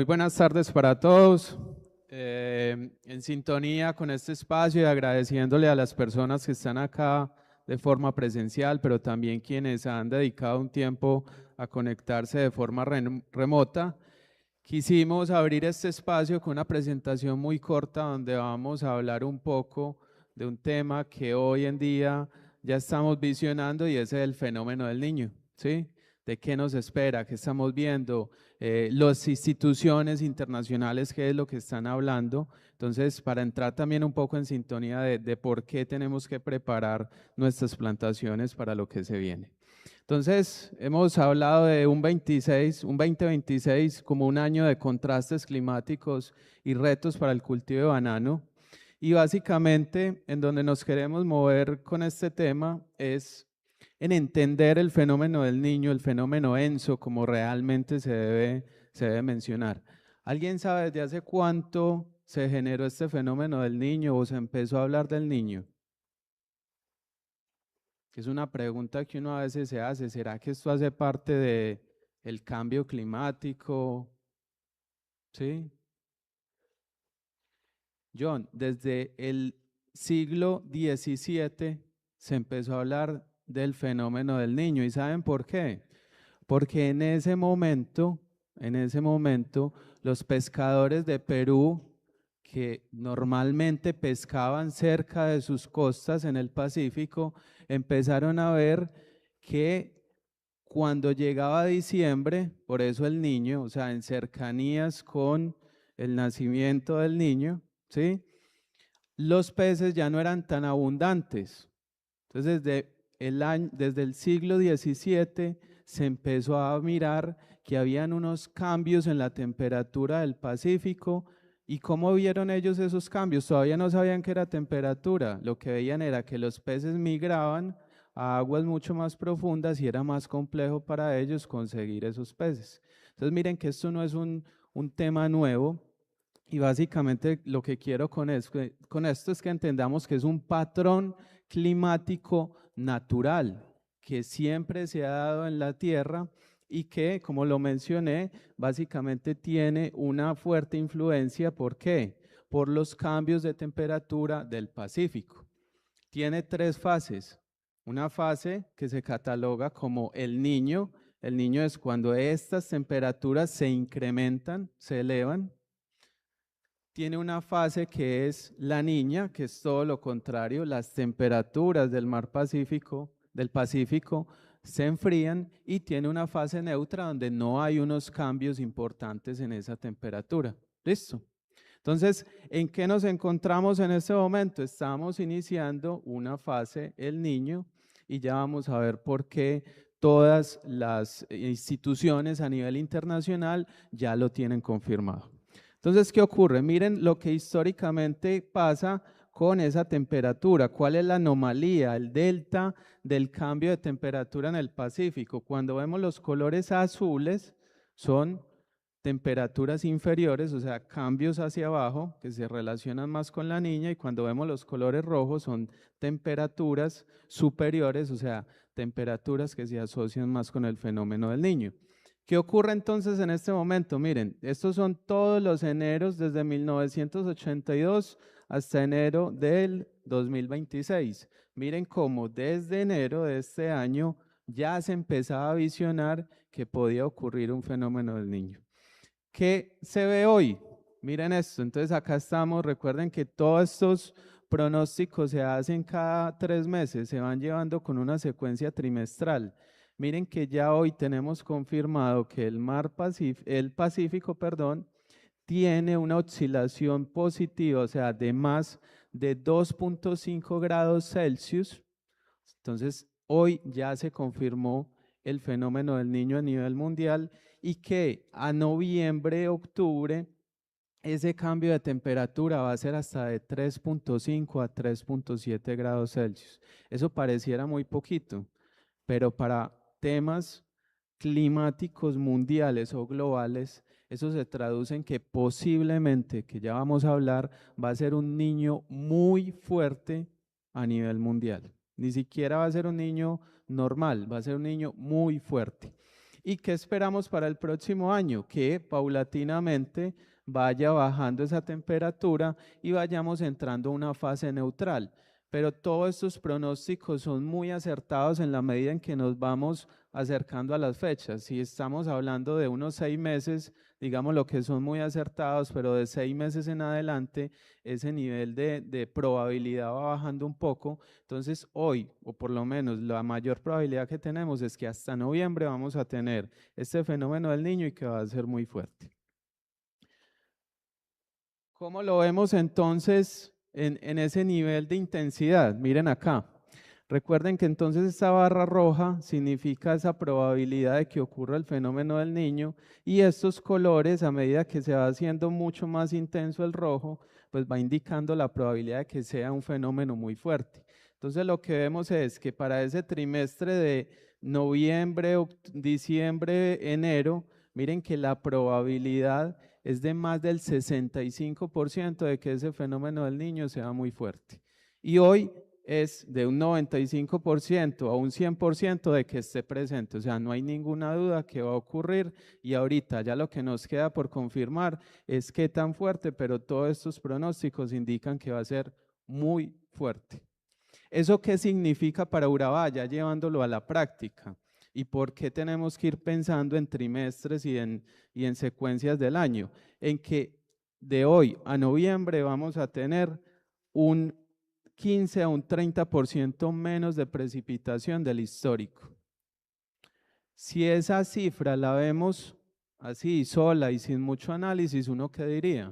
Muy buenas tardes para todos. En sintonía con este espacio y agradeciéndole a las personas que están acá de forma presencial, pero también quienes han dedicado un tiempo a conectarse de forma remota. Quisimos abrir este espacio con una presentación muy corta donde vamos a hablar un poco de un tema que hoy en día ya estamos visionando y es el fenómeno del niño, ¿sí? ¿De qué nos espera? ¿Qué estamos viendo? Las instituciones internacionales, ¿qué es lo que están hablando? Entonces, para entrar también un poco en sintonía de por qué tenemos que preparar nuestras plantaciones para lo que se viene. Entonces, hemos hablado de un 2026 como un año de contrastes climáticos y retos para el cultivo de banano. Y básicamente, en donde nos queremos mover con este tema es en entender el fenómeno del niño, el fenómeno ENSO, como realmente se debe mencionar. ¿Alguien sabe desde hace cuánto se generó este fenómeno del niño o se empezó a hablar del niño? Es una pregunta que uno a veces se hace. ¿Será que esto hace parte del cambio climático? ¿Sí? John, desde el siglo XVII se empezó a hablar del fenómeno del niño. ¿Y saben por qué? Porque en ese momento, los pescadores de Perú, que normalmente pescaban cerca de sus costas en el Pacífico, empezaron a ver que cuando llegaba diciembre, por eso el niño, o sea, en cercanías con el nacimiento del niño, ¿sí? Los peces ya no eran tan abundantes. Entonces, desde el siglo XVII se empezó a mirar que habían unos cambios en la temperatura del Pacífico. ¿Y cómo vieron ellos esos cambios? Todavía no sabían que era temperatura. Lo que veían era que los peces migraban a aguas mucho más profundas y era más complejo para ellos conseguir esos peces. Entonces, miren que esto no es un tema nuevo. Y básicamente lo que quiero con esto es que entendamos que es un patrón climático natural que siempre se ha dado en la Tierra y que, como lo mencioné, básicamente tiene una fuerte influencia. ¿Por qué? Por los cambios de temperatura del Pacífico. Tiene tres fases. Una fase que se cataloga como el niño. El niño es cuando estas temperaturas se incrementan, se elevan. Tiene una fase que es la niña, que es todo lo contrario, las temperaturas del mar Pacífico, del Pacífico se enfrían, y tiene una fase neutra donde no hay unos cambios importantes en esa temperatura. ¿Listo? Entonces, ¿en qué nos encontramos en este momento? Estamos iniciando una fase, el niño, y ya vamos a ver por qué todas las instituciones a nivel internacional ya lo tienen confirmado. Entonces, ¿qué ocurre? Miren lo que históricamente pasa con esa temperatura. ¿Cuál es la anomalía, el delta del cambio de temperatura en el Pacífico? Cuando vemos los colores azules, son temperaturas inferiores, o sea, cambios hacia abajo que se relacionan más con la niña, y cuando vemos los colores rojos son temperaturas superiores, o sea, temperaturas que se asocian más con el fenómeno del niño. ¿Qué ocurre entonces en este momento? Miren, estos son todos los eneros desde 1982 hasta enero del 2026. Miren cómo desde enero de este año ya se empezaba a visionar que podía ocurrir un fenómeno del niño. ¿Qué se ve hoy? Miren esto. Entonces acá estamos. Recuerden que todos estos pronósticos se hacen cada 3 meses, se van llevando con una secuencia trimestral. Miren que ya hoy tenemos confirmado que el Pacífico, perdón, tiene una oscilación positiva, o sea, de más de 2.5 grados Celsius. Entonces, hoy ya se confirmó el fenómeno del niño a nivel mundial, y que a noviembre, octubre, ese cambio de temperatura va a ser hasta de 3.5 a 3.7 grados Celsius. Eso pareciera muy poquito, pero para temas climáticos mundiales o globales, eso se traduce en que posiblemente, que ya vamos a hablar, va a ser un niño muy fuerte a nivel mundial. Ni siquiera va a ser un niño normal, va a ser un niño muy fuerte. ¿Y qué esperamos para el próximo año? Que paulatinamente vaya bajando esa temperatura y vayamos entrando a una fase neutral. Pero todos estos pronósticos son muy acertados en la medida en que nos vamos acercando a las fechas. Si estamos hablando de unos 6 meses, digamos lo que son muy acertados, pero de 6 meses en adelante, ese nivel de probabilidad va bajando un poco. Entonces hoy, o por lo menos la mayor probabilidad que tenemos es que hasta noviembre vamos a tener este fenómeno del niño y que va a ser muy fuerte. ¿Cómo lo vemos entonces en ese nivel de intensidad? Miren acá. Recuerden que entonces esta barra roja significa esa probabilidad de que ocurra el fenómeno del niño y estos colores, a medida que se va haciendo mucho más intenso el rojo, pues va indicando la probabilidad de que sea un fenómeno muy fuerte. Entonces lo que vemos es que para ese trimestre de noviembre, diciembre, enero, miren que la probabilidad es de más del 65% de que ese fenómeno del niño sea muy fuerte. Y hoy es de un 95% a un 100% de que esté presente, o sea, no hay ninguna duda que va a ocurrir y ahorita ya lo que nos queda por confirmar es qué tan fuerte, pero todos estos pronósticos indican que va a ser muy fuerte. ¿Eso qué significa para Urabá, ya llevándolo a la práctica? ¿Y por qué tenemos que ir pensando en trimestres y en secuencias del año? En que de hoy a noviembre vamos a tener un 15 a un 30% menos de precipitación del histórico. Si esa cifra la vemos así, sola y sin mucho análisis, ¿uno qué diría?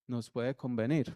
Nos puede convenir.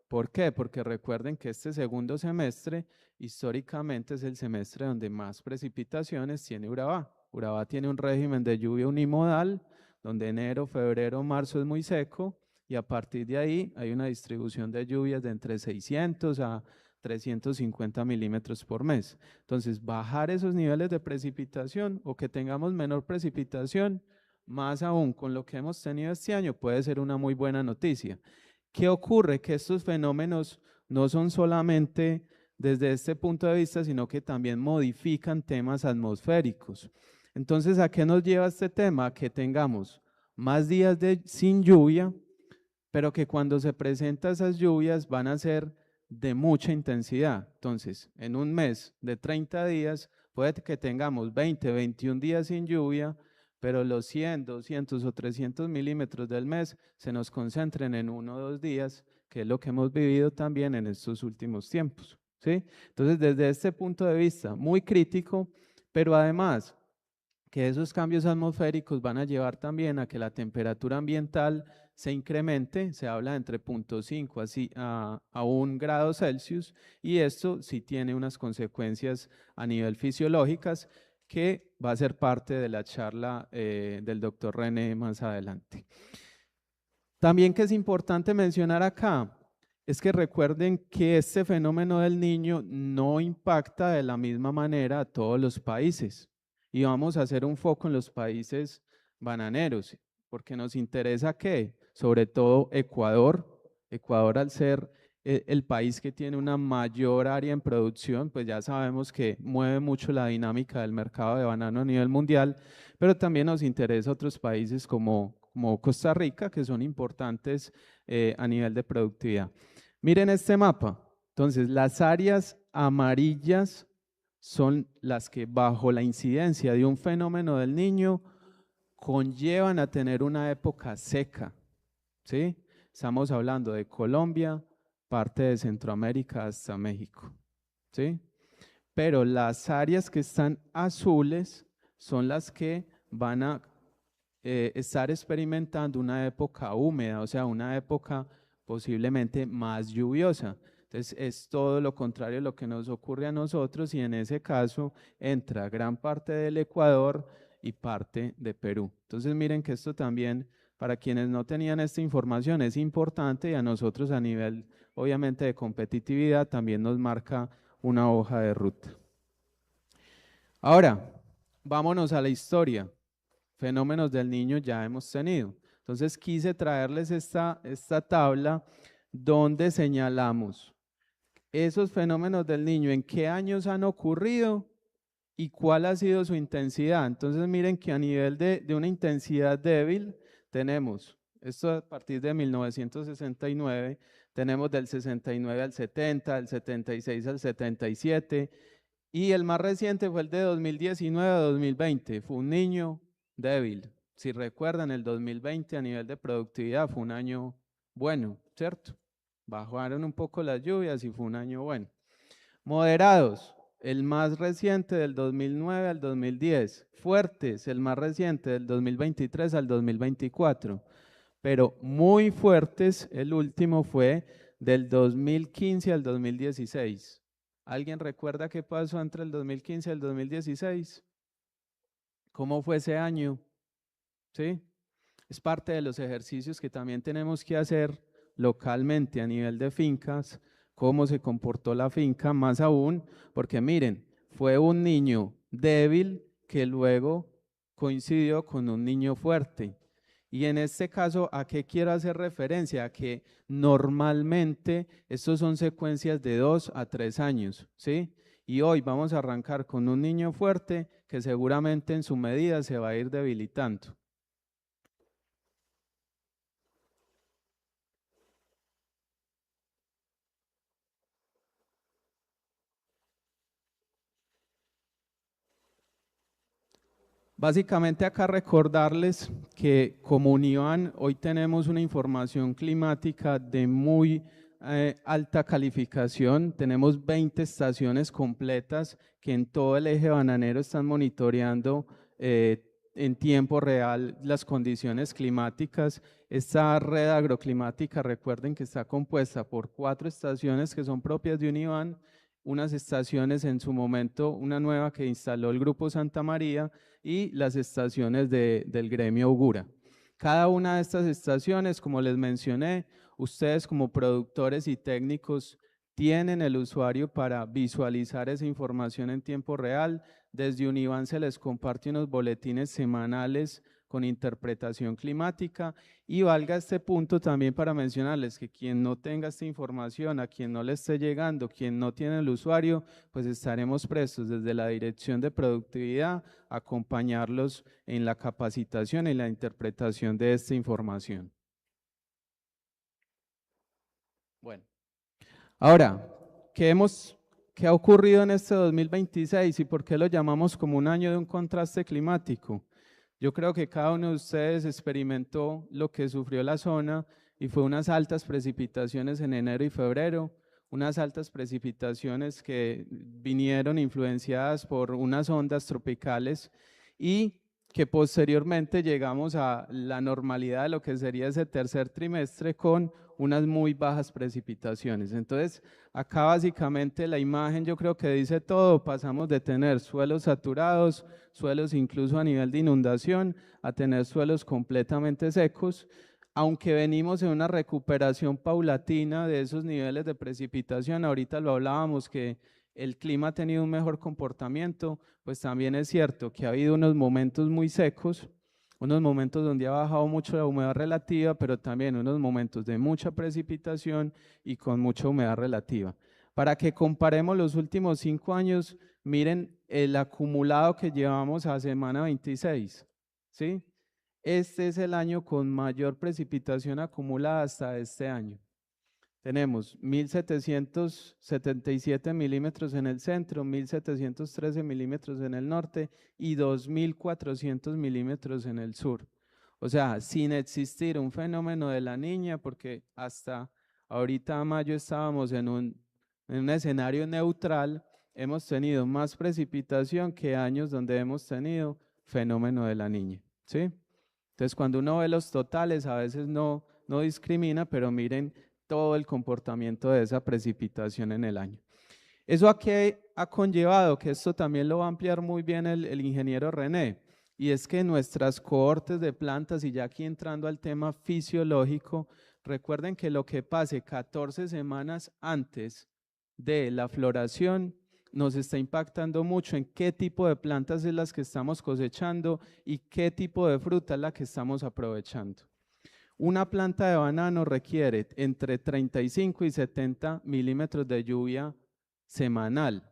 ¿Por qué? Porque recuerden que este segundo semestre históricamente es el semestre donde más precipitaciones tiene Urabá. Urabá tiene un régimen de lluvia unimodal, donde enero, febrero, marzo es muy seco y a partir de ahí hay una distribución de lluvias de entre 600 a 350 milímetros por mes. Entonces, bajar esos niveles de precipitación o que tengamos menor precipitación, más aún con lo que hemos tenido este año, puede ser una muy buena noticia. ¿Qué ocurre? Que estos fenómenos no son solamente desde este punto de vista, sino que también modifican temas atmosféricos. Entonces, ¿a qué nos lleva este tema? A que tengamos más días sin lluvia, pero que cuando se presentan esas lluvias van a ser de mucha intensidad. Entonces, en un mes de 30 días, puede que tengamos 20, 21 días sin lluvia, pero los 100, 200 o 300 milímetros del mes se nos concentren en 1 o 2 días, que es lo que hemos vivido también en estos últimos tiempos. ¿Sí? Entonces, desde este punto de vista, muy crítico, pero además que esos cambios atmosféricos van a llevar también a que la temperatura ambiental se incremente, se habla entre 0.5 a 1 grado Celsius, y esto sí tiene unas consecuencias a nivel fisiológicas que va a ser parte de la charla del doctor René más adelante. También que es importante mencionar acá es que recuerden que este fenómeno del niño no impacta de la misma manera a todos los países. Y vamos a hacer un foco en los países bananeros, porque nos interesa que, sobre todo Ecuador, Ecuador al ser el país que tiene una mayor área en producción, pues ya sabemos que mueve mucho la dinámica del mercado de banano a nivel mundial, pero también nos interesa otros países como Costa Rica, que son importantes a nivel de productividad. Miren este mapa. Entonces, las áreas amarillas son las que bajo la incidencia de un fenómeno del niño conllevan a tener una época seca. ¿Sí? Estamos hablando de Colombia, parte de Centroamérica hasta México. ¿Sí? Pero las áreas que están azules son las que van a estar experimentando una época húmeda, o sea, una época posiblemente más lluviosa. Entonces, es todo lo contrario de lo que nos ocurre a nosotros y en ese caso entra gran parte del Ecuador y parte de Perú. Entonces, miren que esto también, para quienes no tenían esta información, es importante y a nosotros a nivel, obviamente, de competitividad también nos marca una hoja de ruta. Ahora, vámonos a la historia. Fenómenos del niño ya hemos tenido. Entonces quise traerles esta tabla donde señalamos esos fenómenos del niño, en qué años han ocurrido ¿Y cuál ha sido su intensidad? Entonces miren que a nivel de una intensidad débil tenemos, esto a partir de 1969, tenemos del 69 al 70, del 76 al 77, y el más reciente fue el de 2019 a 2020, fue un niño débil. Si recuerdan, el 2020 a nivel de productividad fue un año bueno, ¿cierto? Bajaron un poco las lluvias y fue un año bueno. Moderados, el más reciente del 2009 al 2010. Fuertes, el más reciente del 2023 al 2024. Pero muy fuertes, el último fue del 2015 al 2016. ¿Alguien recuerda qué pasó entre el 2015 y el 2016? ¿Cómo fue ese año? ¿Sí? Es parte de los ejercicios que también tenemos que hacer localmente a nivel de fincas, cómo se comportó la finca, más aún, porque miren, fue un niño débil que luego coincidió con un niño fuerte. Y en este caso, ¿a qué quiero hacer referencia? A que normalmente estos son secuencias de 2 a 3 años, ¿sí? Y hoy vamos a arrancar con un niño fuerte que seguramente en su medida se va a ir debilitando. Básicamente acá recordarles que como UNIVAN hoy tenemos una información climática de muy alta calificación. Tenemos 20 estaciones completas que en todo el eje bananero están monitoreando en tiempo real las condiciones climáticas. Esta red agroclimática, recuerden que está compuesta por 4 estaciones que son propias de UNIVAN, unas estaciones en su momento, una nueva que instaló el Grupo Santa María, y las estaciones del gremio Augura. Cada una de estas estaciones, como les mencioné, ustedes como productores y técnicos tienen el usuario para visualizar esa información en tiempo real. Desde Univan se les comparte unos boletines semanales con interpretación climática, y valga este punto también para mencionarles que quien no tenga esta información, a quien no le esté llegando, quien no tiene el usuario, pues estaremos prestos desde la Dirección de Productividad a acompañarlos en la capacitación y la interpretación de esta información. Bueno, ahora, ¿qué ha ocurrido en este 2026 y por qué lo llamamos como un año de un contraste climático? Yo creo que cada uno de ustedes experimentó lo que sufrió la zona, y fue unas altas precipitaciones en enero y febrero, unas altas precipitaciones que vinieron influenciadas por unas ondas tropicales, y que posteriormente llegamos a la normalidad de lo que sería ese tercer trimestre con unas muy bajas precipitaciones. Entonces, acá básicamente la imagen yo creo que dice todo. Pasamos de tener suelos saturados, suelos incluso a nivel de inundación, a tener suelos completamente secos, aunque venimos en una recuperación paulatina de esos niveles de precipitación. Ahorita lo hablábamos que el clima ha tenido un mejor comportamiento, pues también es cierto que ha habido unos momentos muy secos, unos momentos donde ha bajado mucho la humedad relativa, pero también unos momentos de mucha precipitación y con mucha humedad relativa. Para que comparemos los últimos 5 años, miren el acumulado que llevamos a semana 26, ¿sí? Este es el año con mayor precipitación acumulada hasta este año. Tenemos 1.777 milímetros en el centro, 1.713 milímetros en el norte y 2.400 milímetros en el sur. O sea, sin existir un fenómeno de la niña, porque hasta ahorita a mayo estábamos en un escenario neutral, hemos tenido más precipitación que años donde hemos tenido fenómeno de la niña, ¿sí? Entonces, cuando uno ve los totales, a veces no discrimina, pero miren todo el comportamiento de esa precipitación en el año. ¿Eso a qué ha conllevado? Que esto también lo va a ampliar muy bien el ingeniero René, y es que nuestras cohortes de plantas, y ya aquí entrando al tema fisiológico, recuerden que lo que pase 14 semanas antes de la floración nos está impactando mucho en qué tipo de plantas es las que estamos cosechando y qué tipo de fruta es la que estamos aprovechando. Una planta de banano requiere entre 35 y 70 milímetros de lluvia semanal.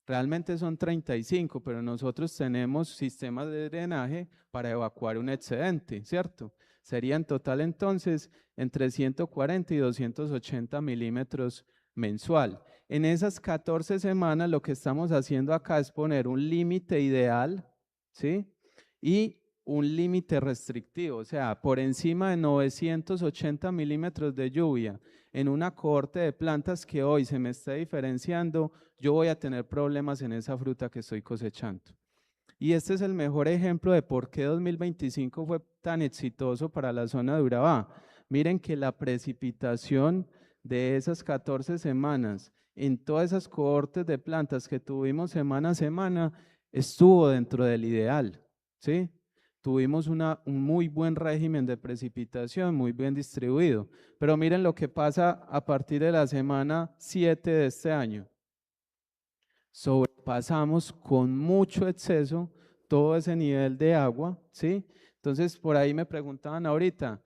Realmente son 35, pero nosotros tenemos sistemas de drenaje para evacuar un excedente, ¿cierto? Sería en total entonces entre 140 y 280 milímetros mensual. En esas 14 semanas lo que estamos haciendo acá es poner un límite ideal, ¿sí? Y un límite restrictivo, o sea, por encima de 980 milímetros de lluvia en una cohorte de plantas que hoy se me está diferenciando, yo voy a tener problemas en esa fruta que estoy cosechando. Y este es el mejor ejemplo de por qué 2025 fue tan exitoso para la zona de Urabá. Miren que la precipitación de esas 14 semanas en todas esas cohortes de plantas que tuvimos semana a semana estuvo dentro del ideal, ¿sí? Tuvimos un muy buen régimen de precipitación, muy bien distribuido. Pero miren lo que pasa a partir de la semana 7 de este año. Sobrepasamos con mucho exceso todo ese nivel de agua, ¿sí? Entonces, por ahí me preguntaban ahorita,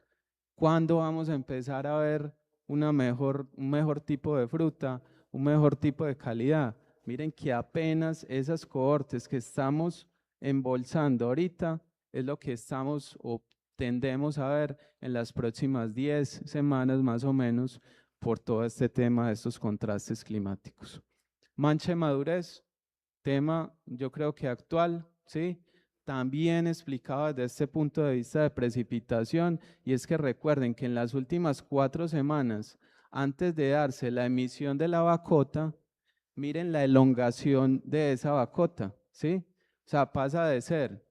¿cuándo vamos a empezar a ver un mejor tipo de fruta, un mejor tipo de calidad? Miren que apenas esas cohortes que estamos embolsando ahorita es lo que estamos o tendemos a ver en las próximas 10 semanas más o menos por todo este tema de estos contrastes climáticos. Mancha de madurez, tema yo creo que actual, ¿sí? También explicado desde este punto de vista de precipitación, y es que recuerden que en las últimas 4 semanas, antes de darse la emisión de la bacota, miren la elongación de esa bacota, ¿sí? O sea, pasa de ser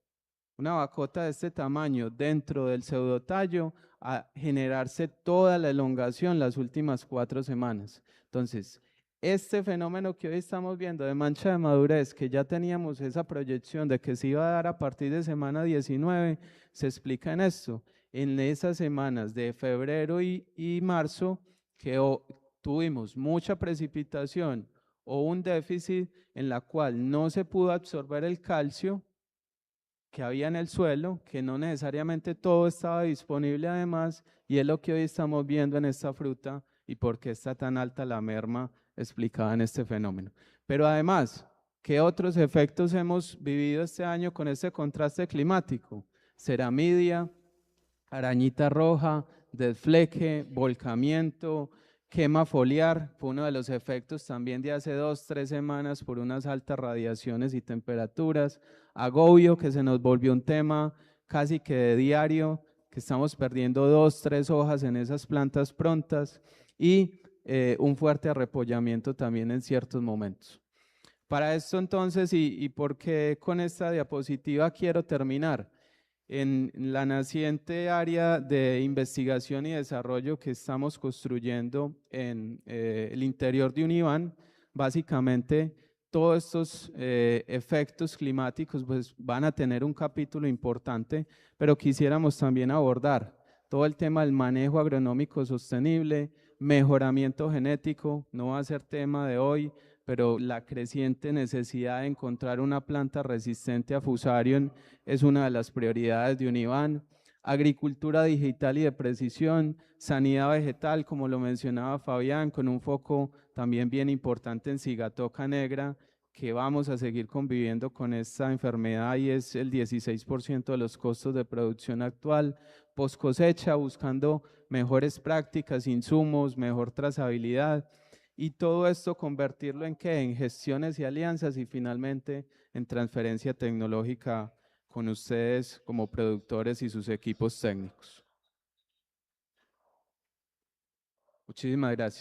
una bacota de este tamaño dentro del pseudotallo a generarse toda la elongación las últimas 4 semanas. Entonces, este fenómeno que hoy estamos viendo de mancha de madurez, que ya teníamos esa proyección de que se iba a dar a partir de semana 19, se explica en esto. En esas semanas de febrero y marzo, que tuvimos mucha precipitación o un déficit en la cual no se pudo absorber el calcio que había en el suelo, que no necesariamente todo estaba disponible además, y es lo que hoy estamos viendo en esta fruta y por qué está tan alta la merma explicada en este fenómeno. Pero además, ¿qué otros efectos hemos vivido este año con este contraste climático? Ceramidia, arañita roja, desfleque, volcamiento, quema foliar, fue uno de los efectos también de hace 2, 3 semanas por unas altas radiaciones y temperaturas, agobio, que se nos volvió un tema casi que de diario, que estamos perdiendo 2, 3 hojas en esas plantas prontas y un fuerte arrepollamiento también en ciertos momentos. Para esto entonces, y por qué con esta diapositiva quiero terminar, en la naciente área de investigación y desarrollo que estamos construyendo en el interior de Univán, básicamente todos estos efectos climáticos pues, van a tener un capítulo importante, pero quisiéramos también abordar todo el tema del manejo agronómico sostenible, mejoramiento genético, no va a ser tema de hoy, pero la creciente necesidad de encontrar una planta resistente a Fusarium es una de las prioridades de Univán. Agricultura digital y de precisión, sanidad vegetal, como lo mencionaba Fabián, con un foco también bien importante en cigatoca negra, que vamos a seguir conviviendo con esta enfermedad y es el 16% de los costos de producción actual. Post cosecha, buscando mejores prácticas, insumos, mejor trazabilidad y todo esto convertirlo en qué, en gestiones y alianzas y finalmente en transferencia tecnológica con ustedes como productores y sus equipos técnicos. Muchísimas gracias.